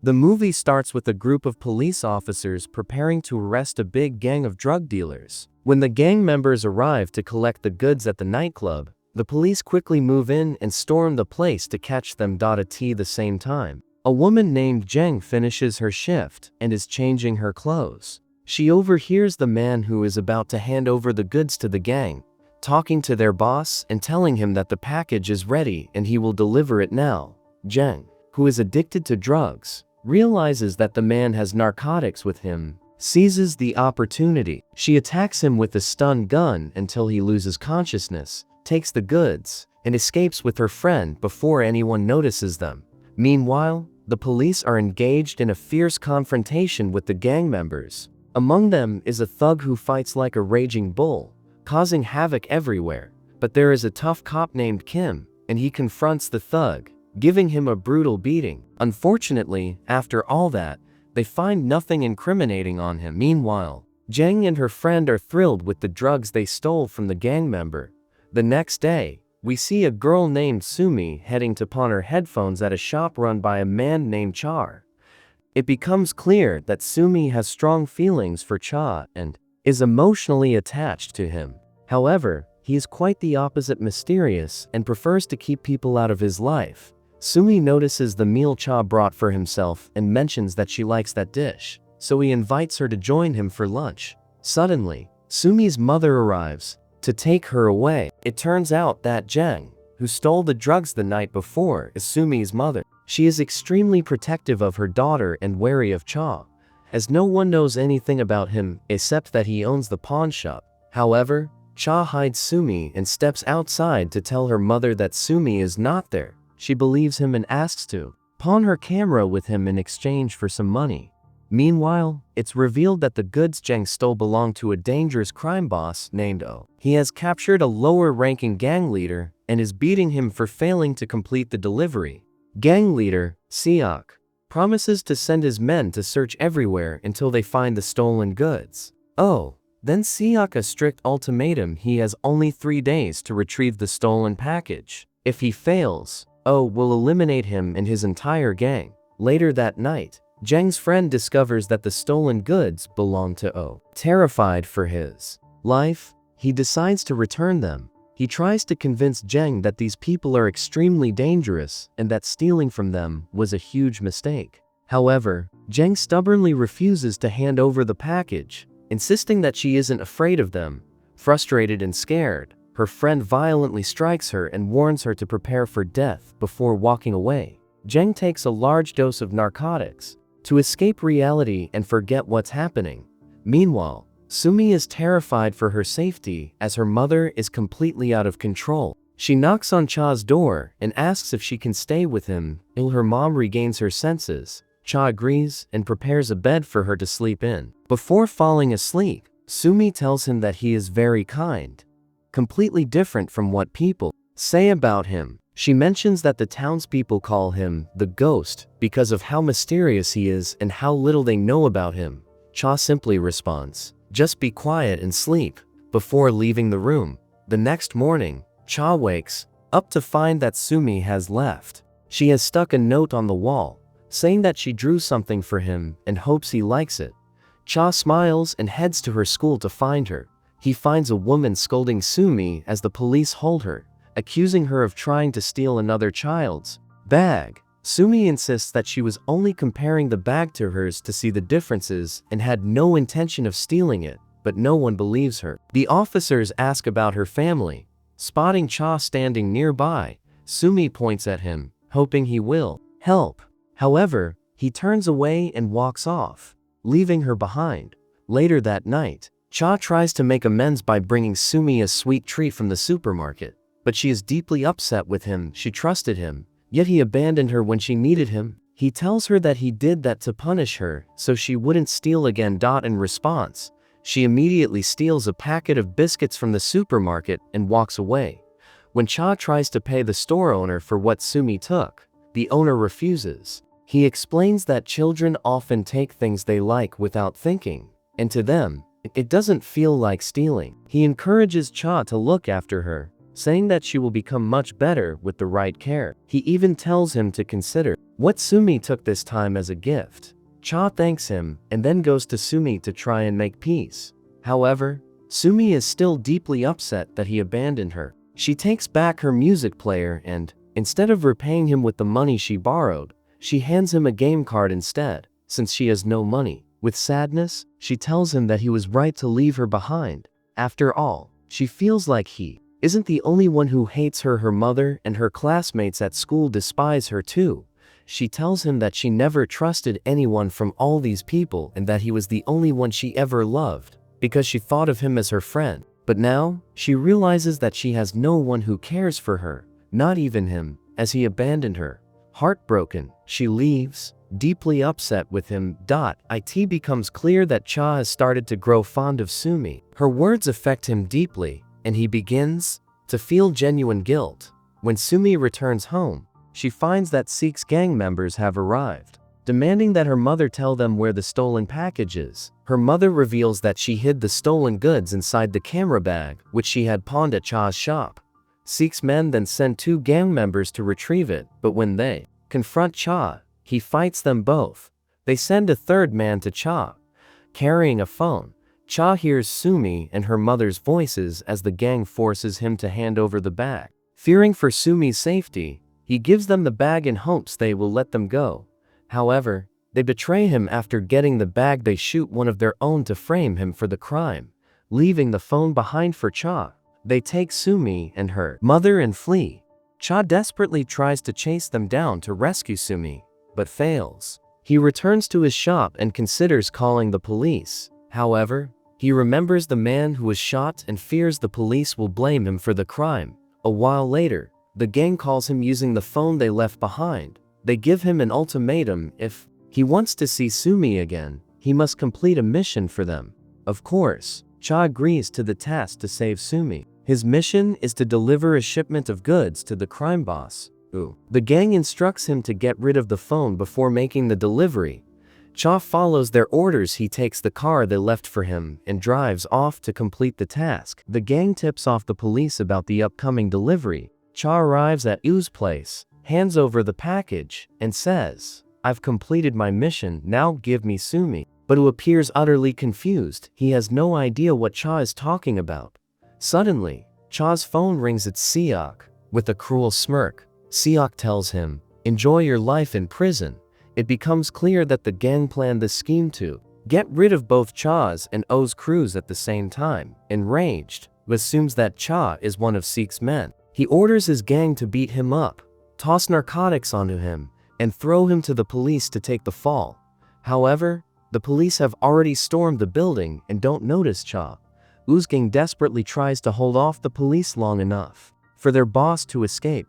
The movie starts with a group of police officers preparing to arrest a big gang of drug dealers. When the gang members arrive to collect the goods at the nightclub, the police quickly move in and storm the place to catch them. At the same time, a woman named Zheng finishes her shift and is changing her clothes. She overhears the man who is about to hand over the goods to the gang, talking to their boss and telling him that the package is ready and he will deliver it now. Zheng, who is addicted to drugs, realizes that the man has narcotics with him, seizes the opportunity. She attacks him with a stun gun until he loses consciousness, takes the goods, and escapes with her friend before anyone notices them. Meanwhile, the police are engaged in a fierce confrontation with the gang members. Among them is a thug who fights like a raging bull, causing havoc everywhere. But there is a tough cop named Kim, and he confronts the thug, giving him a brutal beating. Unfortunately, after all that, they find nothing incriminating on him. Meanwhile, Zheng and her friend are thrilled with the drugs they stole from the gang member. The next day, we see a girl named Sumi heading to pawn her headphones at a shop run by a man named Char. It becomes clear that Sumi has strong feelings for Cha and is emotionally attached to him. However, he is quite the opposite, mysterious, and prefers to keep people out of his life. Sumi notices the meal Cha brought for himself and mentions that she likes that dish, so he invites her to join him for lunch. Suddenly, Sumi's mother arrives to take her away. It turns out that Zheng, who stole the drugs the night before, is Sumi's mother. She is extremely protective of her daughter and wary of Cha, as no one knows anything about him except that he owns the pawn shop. However, Cha hides Sumi and steps outside to tell her mother that Sumi is not there. She believes him and asks to pawn her camera with him in exchange for some money. Meanwhile, it's revealed that the goods Zheng stole belong to a dangerous crime boss named O. He has captured a lower-ranking gang leader and is beating him for failing to complete the delivery. Gang leader, Siak, promises to send his men to search everywhere until they find the stolen goods. Then Siak a strict ultimatum: he has only 3 days to retrieve the stolen package. If he fails, O will eliminate him and his entire gang. Later that night, Zheng's friend discovers that the stolen goods belong to O. Terrified for his life, he decides to return them. He tries to convince Zheng that these people are extremely dangerous and that stealing from them was a huge mistake. However, Zheng stubbornly refuses to hand over the package, insisting that she isn't afraid of them. Frustrated and scared, her friend violently strikes her and warns her to prepare for death before walking away. Zheng takes a large dose of narcotics to escape reality and forget what's happening. Meanwhile, Sumi is terrified for her safety as her mother is completely out of control. She knocks on Cha's door and asks if she can stay with him until her mom regains her senses. Cha agrees and prepares a bed for her to sleep in. Before falling asleep, Sumi tells him that he is very kind, completely different from what people say about him. She mentions that the townspeople call him the Ghost because of how mysterious he is and how little they know about him. Cha simply responds, "Just be quiet and sleep," before leaving the room. The next morning, Cha wakes up to find that Sumi has left. She has stuck a note on the wall, saying that she drew something for him and hopes he likes it. Cha smiles and heads to her school to find her. He finds a woman scolding Sumi as the police hold her, accusing her of trying to steal another child's bag. Sumi insists that she was only comparing the bag to hers to see the differences and had no intention of stealing it, but no one believes her. The officers ask about her family. Spotting Cha standing nearby, Sumi points at him, hoping he will help. However, he turns away and walks off, leaving her behind. Later that night, Cha tries to make amends by bringing Sumi a sweet treat from the supermarket, but she is deeply upset with him. She trusted him, yet he abandoned her when she needed him. He tells her that he did that to punish her, so she wouldn't steal again. In response, she immediately steals a packet of biscuits from the supermarket and walks away. When Cha tries to pay the store owner for what Sumi took, the owner refuses. He explains that children often take things they like without thinking, and to them, it doesn't feel like stealing. He encourages Cha to look after her, saying that she will become much better with the right care. He even tells him to consider what Sumi took this time as a gift. Cha thanks him and then goes to Sumi to try and make peace. However, Sumi is still deeply upset that he abandoned her. She takes back her music player and, instead of repaying him with the money she borrowed, she hands him a game card instead, since she has no money. With sadness, she tells him that he was right to leave her behind. After all, she feels like he isn't the only one who hates her. Her mother and her classmates at school despise her too. She tells him that she never trusted anyone from all these people and that he was the only one she ever loved, because she thought of him as her friend. But now, she realizes that she has no one who cares for her, not even him, as he abandoned her. Heartbroken, she leaves, deeply upset with him. It becomes clear that Cha has started to grow fond of Sumi. Her words affect him deeply, and he begins to feel genuine guilt. When Sumi returns home, she finds that Sik's gang members have arrived, demanding that her mother tell them where the stolen package is. Her mother reveals that she hid the stolen goods inside the camera bag, which she had pawned at Cha's shop. Sik's men then send 2 gang members to retrieve it, but when they confront Cha, he fights them both. They send a 3rd man to Cha, carrying a phone. Cha hears Sumi and her mother's voices as the gang forces him to hand over the bag. Fearing for Sumi's safety, he gives them the bag in hopes they will let them go. However, they betray him. After getting the bag, they shoot one of their own to frame him for the crime, leaving the phone behind for Cha. They take Sumi and her mother and flee. Cha desperately tries to chase them down to rescue Sumi, but fails. He returns to his shop and considers calling the police. However, he remembers the man who was shot and fears the police will blame him for the crime. A while later, the gang calls him using the phone they left behind. They give him an ultimatum: if he wants to see Sumi again, he must complete a mission for them. Of course, Cha agrees to the task to save Sumi. His mission is to deliver a shipment of goods to the crime boss. The gang instructs him to get rid of the phone before making the delivery. Cha follows their orders. He takes the car they left for him and drives off to complete the task. The gang tips off the police about the upcoming delivery. Cha arrives at U's place, hands over the package, and says, "I've completed my mission, now give me Sumi." But U appears utterly confused. He has no idea what Cha is talking about. Suddenly, Cha's phone rings. It's Siak. With a cruel smirk, Siak tells him, "Enjoy your life in prison." It becomes clear that the gang planned this scheme to get rid of both Cha's and O's crews at the same time. Enraged, U assumes that Cha is one of Sik's men. He orders his gang to beat him up, toss narcotics onto him, and throw him to the police to take the fall. However, the police have already stormed the building and don't notice Cha. U's gang desperately tries to hold off the police long enough for their boss to escape.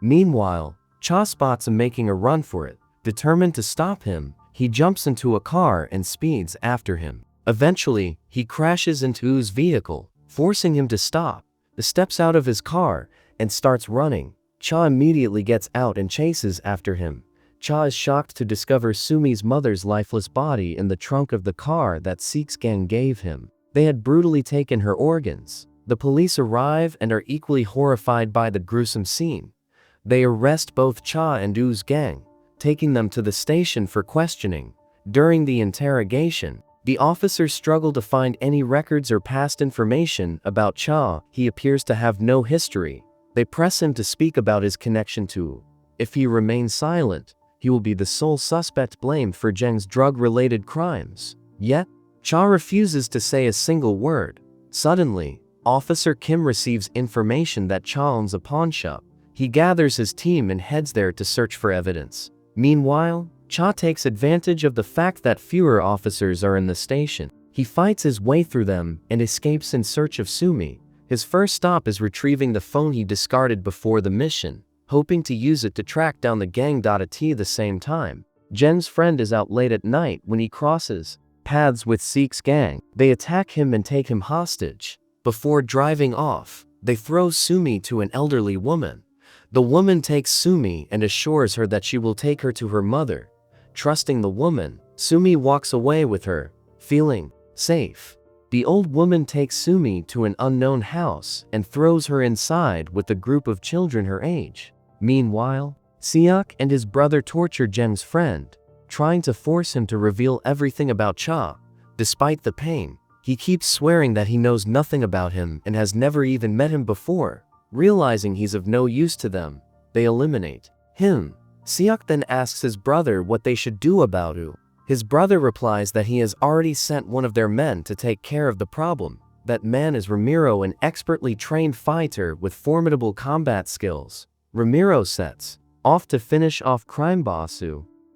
Meanwhile, Cha spots him making a run for it. Determined to stop him, he jumps into a car and speeds after him. Eventually, he crashes into U's vehicle, forcing him to stop. He steps out of his car and starts running. Cha immediately gets out and chases after him. Cha is shocked to discover Sumi's mother's lifeless body in the trunk of the car that Sik's gang gave him. They had brutally taken her organs. The police arrive and are equally horrified by the gruesome scene. They arrest both Cha and U's gang, taking them to the station for questioning. During the interrogation, the officers struggle to find any records or past information about Cha. He appears to have no history. They press him to speak about his connection to U. If he remains silent, he will be the sole suspect blamed for Zheng's drug-related crimes. Yet, Cha refuses to say a single word. Suddenly, Officer Kim receives information that Cha owns a pawn shop. He gathers his team and heads there to search for evidence. Meanwhile, Cha takes advantage of the fact that fewer officers are in the station. He fights his way through them and escapes in search of Sumi. His first stop is retrieving the phone he discarded before the mission, hoping to use it to track down the gang. At the same time, Jen's friend is out late at night when he crosses paths with Sik's gang. They attack him and take him hostage. Before driving off, they throw Sumi to an elderly woman. The woman takes Sumi and assures her that she will take her to her mother. Trusting the woman, Sumi walks away with her, feeling safe. The old woman takes Sumi to an unknown house and throws her inside with a group of children her age. Meanwhile, Seok and his brother torture Jeng's friend, trying to force him to reveal everything about Cha. Despite the pain, he keeps swearing that he knows nothing about him and has never even met him before. Realizing he's of no use to them, they eliminate him. Seok then asks his brother what they should do about it. His brother replies that he has already sent one of their men to take care of the problem. That man is Ramiro, an expertly trained fighter with formidable combat skills. Ramiro sets off to finish off crime boss.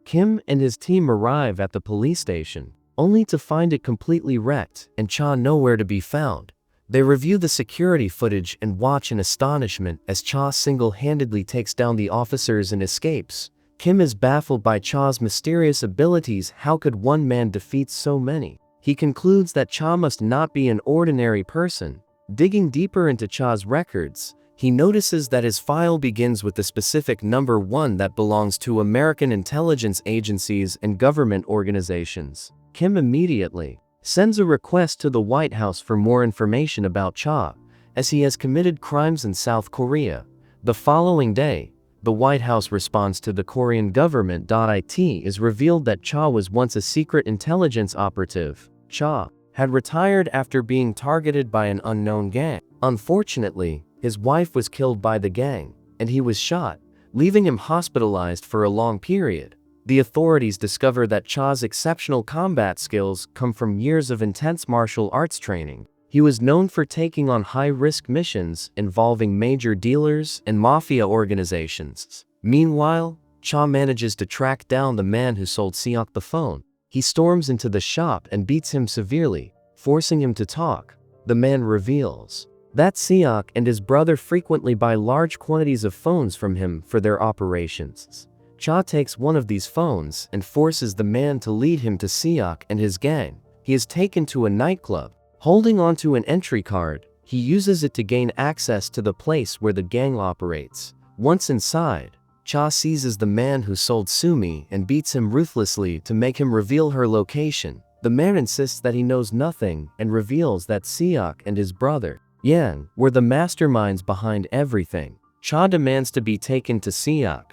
Kim and his team arrive at the police station, only to find it completely wrecked and Cha nowhere to be found. They review the security footage and watch in astonishment as Cha single-handedly takes down the officers and escapes. Kim is baffled by Cha's mysterious abilities. How could one man defeat so many? He concludes that Cha must not be an ordinary person. Digging deeper into Cha's records, he notices that his file begins with the specific number 1 that belongs to American intelligence agencies and government organizations. Kim immediately sends a request to the White House for more information about Cha, as he has committed crimes in South Korea. The following day, the White House responds to the Korean government. It is revealed that Cha was once a secret intelligence operative. Cha had retired after being targeted by an unknown gang. Unfortunately, his wife was killed by the gang, and he was shot, leaving him hospitalized for a long period. The authorities discover that Cha's exceptional combat skills come from years of intense martial arts training. He was known for taking on high-risk missions involving major dealers and mafia organizations. Meanwhile, Cha manages to track down the man who sold Seok the phone. He storms into the shop and beats him severely, forcing him to talk. The man reveals that Seok and his brother frequently buy large quantities of phones from him for their operations. Cha takes one of these phones and forces the man to lead him to Seok and his gang. He is taken to a nightclub. Holding onto an entry card, he uses it to gain access to the place where the gang operates. Once inside, Cha seizes the man who sold Sumi and beats him ruthlessly to make him reveal her location. The man insists that he knows nothing and reveals that Seok and his brother, Yang, were the masterminds behind everything. Cha demands to be taken to Seok.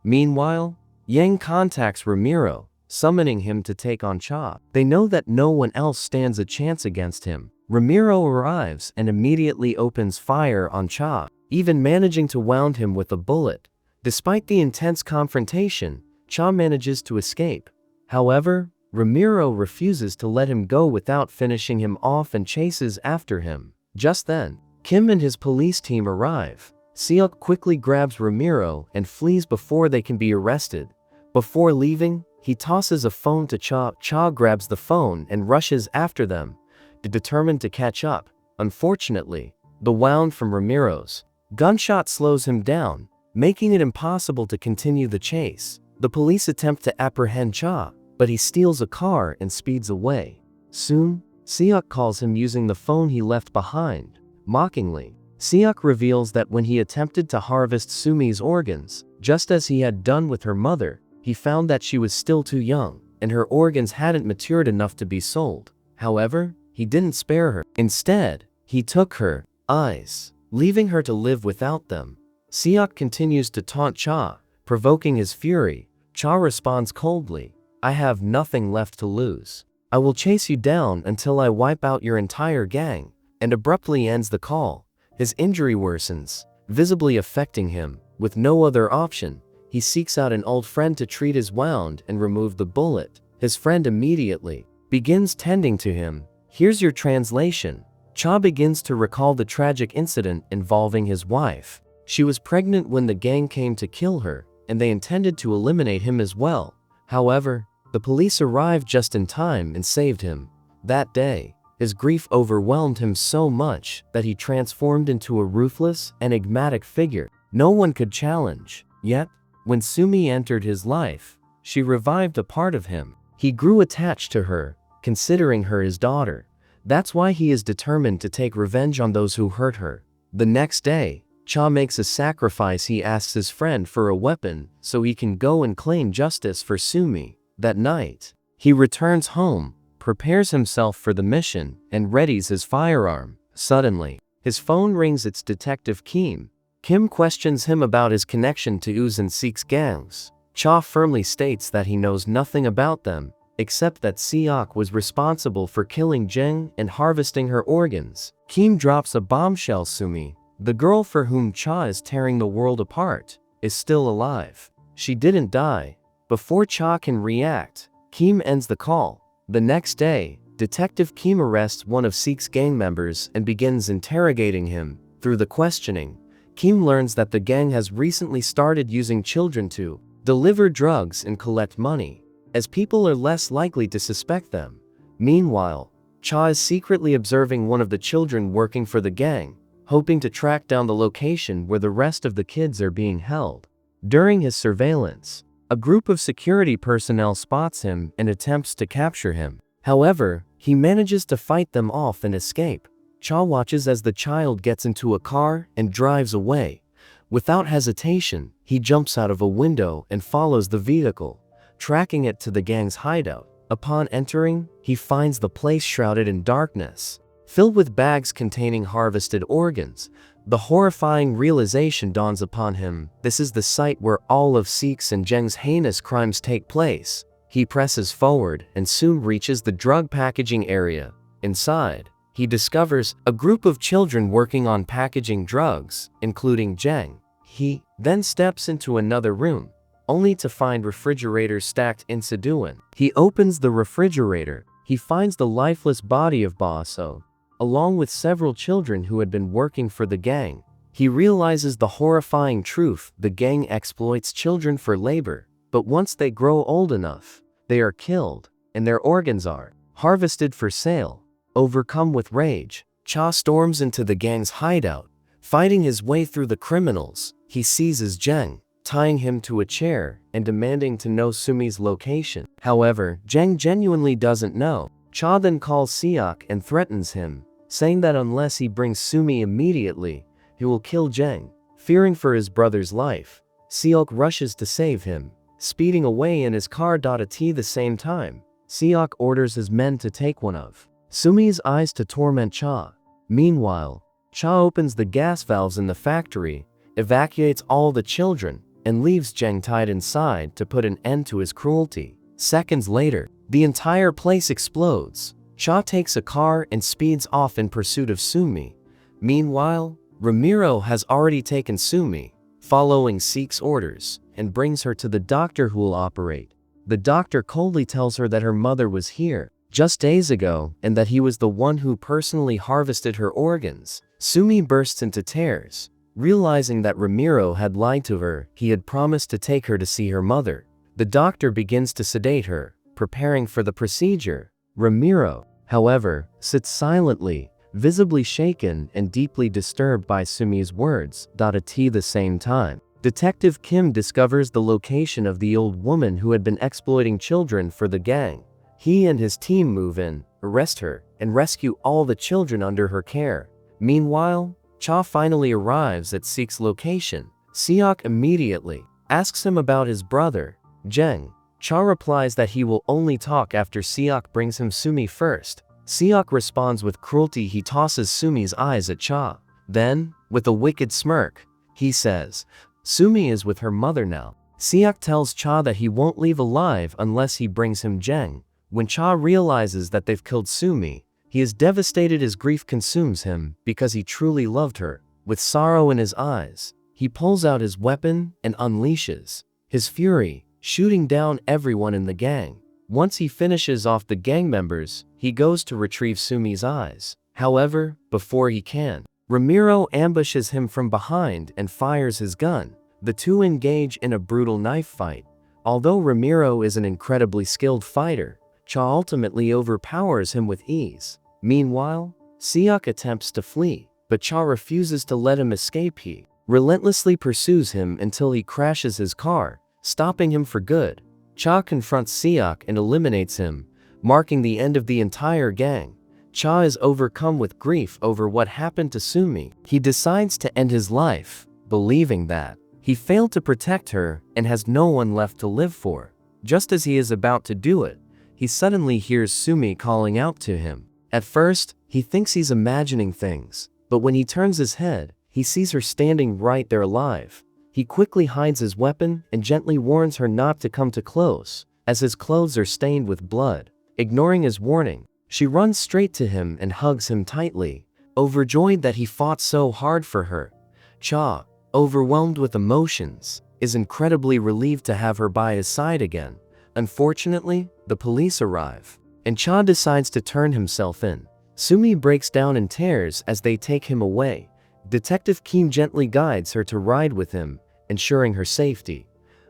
Meanwhile, Yang contacts Ramiro, summoning him to take on Cha. They know that no one else stands a chance against him. Ramiro arrives and immediately opens fire on Cha, even managing to wound him with a bullet. Despite the intense confrontation, Cha manages to escape. However, Ramiro refuses to let him go without finishing him off and chases after him. Just then, Kim and his police team arrive. Seok quickly grabs Ramiro and flees before they can be arrested. Before leaving, he tosses a phone to Cha. Cha grabs the phone and rushes after them, determined to catch up. Unfortunately, the wound from Ramiro's gunshot slows him down, making it impossible to continue the chase. The police attempt to apprehend Cha, but he steals a car and speeds away. Soon, Seok calls him using the phone he left behind. Mockingly, Seok reveals that when he attempted to harvest Sumi's organs, just as he had done with her mother, he found that she was still too young, and her organs hadn't matured enough to be sold. However, he didn't spare her. Instead, he took her eyes, leaving her to live without them. Seok continues to taunt Cha, provoking his fury. Cha responds coldly, "I have nothing left to lose. I will chase you down until I wipe out your entire gang," and abruptly ends the call. His injury worsens, visibly affecting him. With no other option, he seeks out an old friend to treat his wound and remove the bullet. His friend immediately begins tending to him. Here's your translation. Cha begins to recall the tragic incident involving his wife. She was pregnant when the gang came to kill her, and they intended to eliminate him as well. However, the police arrived just in time and saved him. That day, his grief overwhelmed him so much that he transformed into a ruthless, enigmatic figure no one could challenge. Yet, when Sumi entered his life, she revived a part of him. He grew attached to her, considering her his daughter. That's why he is determined to take revenge on those who hurt her. The next day, Cha makes a sacrifice. He asks his friend for a weapon so he can go and claim justice for Sumi. That night, he returns home, prepares himself for the mission and readies his firearm. Suddenly, his phone rings. It's Detective Kim. Kim questions him about his connection to Ooze and Seek's gangs. Cha firmly states that he knows nothing about them, except that Seok was responsible for killing Jeng and harvesting her organs. Kim drops a bombshell. Sumi, the girl for whom Cha is tearing the world apart, is still alive. She didn't die. Before Cha can react, Kim ends the call. The next day, Detective Kim arrests one of Seek's gang members and begins interrogating him. Through the questioning, Kim learns that the gang has recently started using children to deliver drugs and collect money, as people are less likely to suspect them. Meanwhile, Cha is secretly observing one of the children working for the gang, hoping to track down the location where the rest of the kids are being held. During his surveillance, a group of security personnel spots him and attempts to capture him. However, he manages to fight them off and escape. Cha watches as the child gets into a car and drives away. Without hesitation, he jumps out of a window and follows the vehicle, tracking it to the gang's hideout. Upon entering, he finds the place shrouded in darkness, filled with bags containing harvested organs. The horrifying realization dawns upon him: this is the site where all of Seek's and Jeng's heinous crimes take place. He presses forward and soon reaches the drug packaging area. Inside, he discovers a group of children working on packaging drugs, including Jeng. He then steps into another room, only to find refrigerators stacked in Siduan. He opens the refrigerator. He finds the lifeless body of Baso, along with several children who had been working for the gang. He realizes the horrifying truth: the gang exploits children for labor, but once they grow old enough, they are killed, and their organs are harvested for sale. Overcome with rage, Cha storms into the gang's hideout. Fighting his way through the criminals, he seizes Jeng, tying him to a chair and demanding to know Sumi's location. However, Jeng genuinely doesn't know. Cha then calls Seok and threatens him, saying that unless he brings Sumi immediately, he will kill Jeng. Fearing for his brother's life, Seok rushes to save him, speeding away in his car. At the same time, Seok orders his men to take one of Sumi's eyes to torment Cha. Meanwhile, Cha opens the gas valves in the factory, evacuates all the children, and leaves Jeng tied inside to put an end to his cruelty. Seconds later, the entire place explodes. Cha takes a car and speeds off in pursuit of Sumi. Meanwhile, Ramiro has already taken Sumi, following Seek's orders, and brings her to the doctor who will operate. The doctor coldly tells her that her mother was here just days ago and that he was the one who personally harvested her organs. Sumi bursts into tears, realizing that Ramiro had lied to her. He had promised to take her to see her mother. The doctor begins to sedate her, preparing for the procedure. Ramiro, however, sits silently, visibly shaken and deeply disturbed by Sumi's words. At the same time, Detective Kim discovers the location of the old woman who had been exploiting children for the gang. He and his team move in, arrest her, and rescue all the children under her care. Meanwhile, Cha finally arrives at Seek's location. Seok immediately asks him about his brother, Jeng. Cha replies that he will only talk after Seok brings him Sumi first. Seok responds with cruelty. He tosses Sumi's eyes at Cha. Then, with a wicked smirk, he says, Sumi is with her mother now. Seok tells Cha that he won't leave alive unless he brings him Jeng. When Cha realizes that they've killed Sumi, he is devastated. His grief consumes him because he truly loved her. With sorrow in his eyes, he pulls out his weapon and unleashes his fury, shooting down everyone in the gang. Once he finishes off the gang members, he goes to retrieve Sumi's eyes. However, before he can, Ramiro ambushes him from behind and fires his gun. The two engage in a brutal knife fight. Although Ramiro is an incredibly skilled fighter, Cha ultimately overpowers him with ease. Meanwhile, Seok attempts to flee, but Cha refuses to let him escape. He relentlessly pursues him until he crashes his car, stopping him for good. Cha confronts Seok and eliminates him, marking the end of the entire gang. Cha is overcome with grief over what happened to Sumi. He decides to end his life, believing that he failed to protect her and has no one left to live for. Just as he is about to do it, he suddenly hears Sumi calling out to him. At first, he thinks he's imagining things, but when he turns his head, he sees her standing right there alive. He quickly hides his weapon and gently warns her not to come too close, as his clothes are stained with blood. Ignoring his warning, she runs straight to him and hugs him tightly, overjoyed that he fought so hard for her. Cha, overwhelmed with emotions, is incredibly relieved to have her by his side again. Unfortunately, the police arrive, and Cha decides to turn himself in. Sumi breaks down in tears as they take him away. Detective Kim gently guides her to ride with him, ensuring her safety.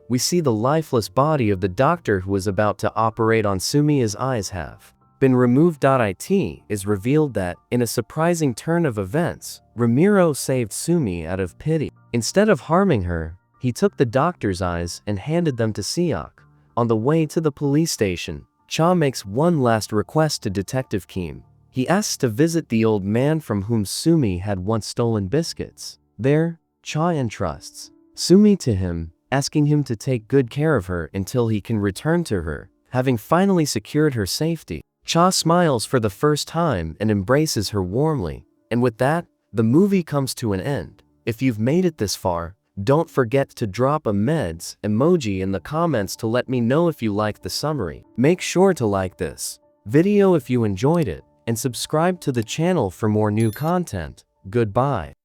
We see the lifeless body of the doctor who was about to operate on Sumi. His eyes have been removed. It is revealed that, in a surprising turn of events, Ramiro saved Sumi out of pity. Instead of harming her, he took the doctor's eyes and handed them to Siak. On the way to the police station, Cha makes one last request to Detective Kim. He asks to visit the old man from whom Sumi had once stolen biscuits. There, Cha entrusts Sumi to him, asking him to take good care of her until he can return to her. Having finally secured her safety, Cha smiles for the first time and embraces her warmly. And with that, the movie comes to an end. If you've made it this far, don't forget to drop a meds emoji in the comments to let me know if you liked the summary. Make sure to like this video if you enjoyed it, and subscribe to the channel for more new content. Goodbye.